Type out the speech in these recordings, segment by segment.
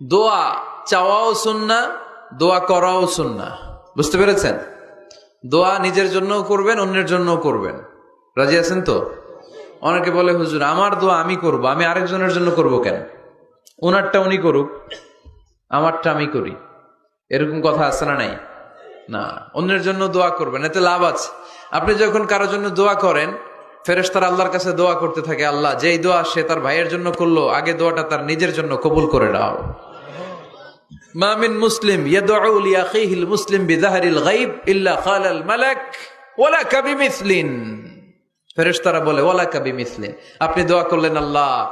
দোয়া চাওয়াও সুন্নাহ, দোয়া করাও সুন্নাহ। বুঝতে পেরেছেন? দোয়া নিজের জন্যও করবেন, অন্যের জন্যও করবেন। রাজি আছেন তো? অনেকে বলে, হুজুর আমার দোয়া আমি করব, আমি আরেকজনের জন্য করব কেন? ওনারটা উনি করুক, আমারটা আমি করি, এরকম কথা আছে না নাই? না, অন্যের জন্য দোয়া করবেন, এতে লাভ আছে। আপনি যখন কারোর জন্য দোয়া করেন, ফেরেশতারা আল্লাহর কাছে দোয়া করতে থাকে, আল্লাহ যেই দোয়া সে তার ভাইয়ের জন্য করলো, আগে দোয়াটা তার নিজের জন্য কবুল করে দাও। মা মিন মুসলিম ইয়াদউ লিআখিহিল মুসলিম বিযাহরিল গায়ব ইল্লা ক্বালাল মালাক ওয়ালাকা বিমিসলিন। ফেরেশতারা বলে ওয়ালাকা বিমিসলিন, আপনি দোয়া করলেন, আল্লাহ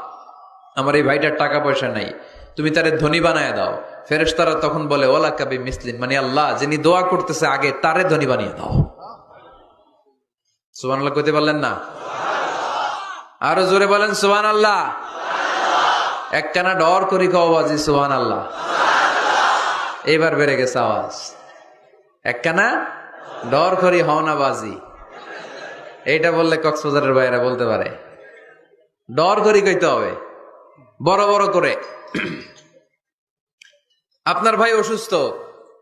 আমার এই ভাইটার টাকা পয়সা নাই, তুমি তারে ধনী বানায় দাও। ফেরেশতারা তখন বলে ওয়ালাকা বিমিসলিন, মানে আল্লাহ যিনি দোয়া করতেছে আগে তারে ধনী বানিয়ে দাও। সুবহানাল্লাহ কইতে পারলেন না? আরো জোরে বলেন সুবহানাল্লাহ। একখানা ডর করি কও বাজি সুবহানাল্লাহ। এবার বেড়ে গেছে আওয়াজ। একখানা ডর করি হও না বাজি, এইটা বললে কক্সবাজারের বাইরে বলতে পারে। ডর করি কইতে হবে বড় বড় করে। আপনার ভাই অসুস্থ,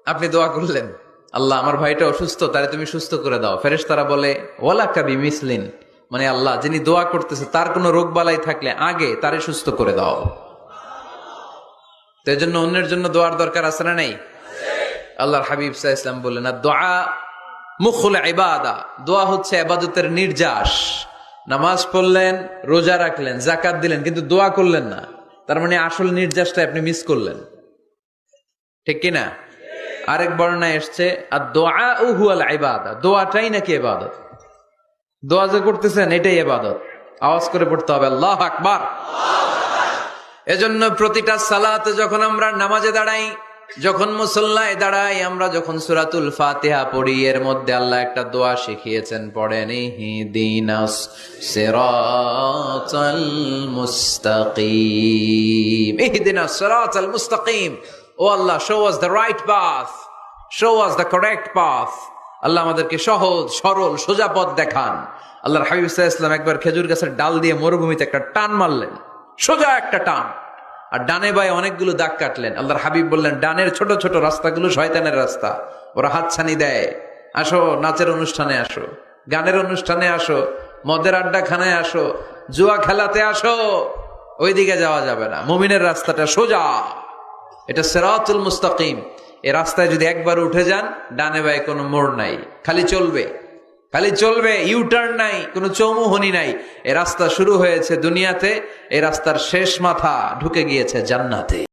আপনি দোয়া করলেন, আল্লাহ আমার ভাইটা অসুস্থ, তারে তুমি সুস্থ করে দাও। ফেরেশতারা বলে ওয়ালাকা বিমিসলিন, মানে আল্লাহ যিনি দোয়া করতেছে তার কোনো রোগ বালাই থাকলে আগে তারে সুস্থ করে দাও। তো এজন্য অন্যের জন্য দোয়ার দরকার আছে না নেই? আল্লাহর হাবিব সাল্লাল্লাহু আলাইহি ওয়াসাল্লাম বললেন, দোয়া মুখুল ইবাদা, দোয়া হচ্ছে ইবাদতের নির্যাস। নামাজ পড়লেন, রোজা রাখলেন, যাকাত দিলেন, কিন্তু দোয়া করলেন না, তার মানে আসল নির্যাসটা আপনি মিস করলেন। ঠিক কিনা? আরেক বর্ণনায় এসছে আদ-দুআউ হুয়াল ইবাদা, দোয়াটাই নাকি ইবাদত। দোয়া যে করতেছেন এটাই ইবাদত। আওয়াজ করে পড়তে হবে আল্লাহু আকবার। এজন্য প্রতিটা সালাতে যখন আমরা নামাজে দাঁড়াই, যখন মুসল্লায় দাঁড়াই, আমরা যখন সূরাতুল ফাতিহা পড়ি, এর মধ্যে আল্লাহ একটা দোয়া শিখিয়েছেন, পড়েন ইহদিনাস সিরাতাল মুস্তাকিম। ইহদিনাস সিরাতাল মুস্তাকিম, ও Allah show us the right path, show us the correct path. Allah আমাদেরকে সহজ সরল সোজা পথ দেখান। আল্লাহর হাবিব সাল্লাল্লাহু আলাইহি ওয়াসাল্লাম একবার খেজুর গাছের ডাল দিয়ে মরুভূমিতে একটা টান মারলেন, সোজা একটা টান, আর ডানে বায়ে অনেকগুলো দাগ কাটলেন। আল্লাহর হাবিব বললেন, ডানের ছোট ছোট রাস্তাগুলো শয়তানের রাস্তা, ওরা হাতছানি দেয়। আসো নাচের অনুষ্ঠানে আসো, গানের অনুষ্ঠানে আসো, মদের আড্ডাখানায় আসো, জুয়া খেলাতে আসো, ওইদিকে যাওয়া যাবে না। মুমিনের রাস্তাটা সোজা, এটা সিরাতুল মুস্তাকিম। এই রাস্তায় যদি একবার উঠে যান, ডানে বায়ে কোনো মোড় নাই, খালি চলবে, খালি চলবে, ইউটার্ন নাই, কোনো চৌমুহনী নাই। এই রাস্তা শুরু হয়েছে দুনিয়াতে, এই রাস্তার শেষ মাথা ঢুকে গিয়েছে জান্নাতে।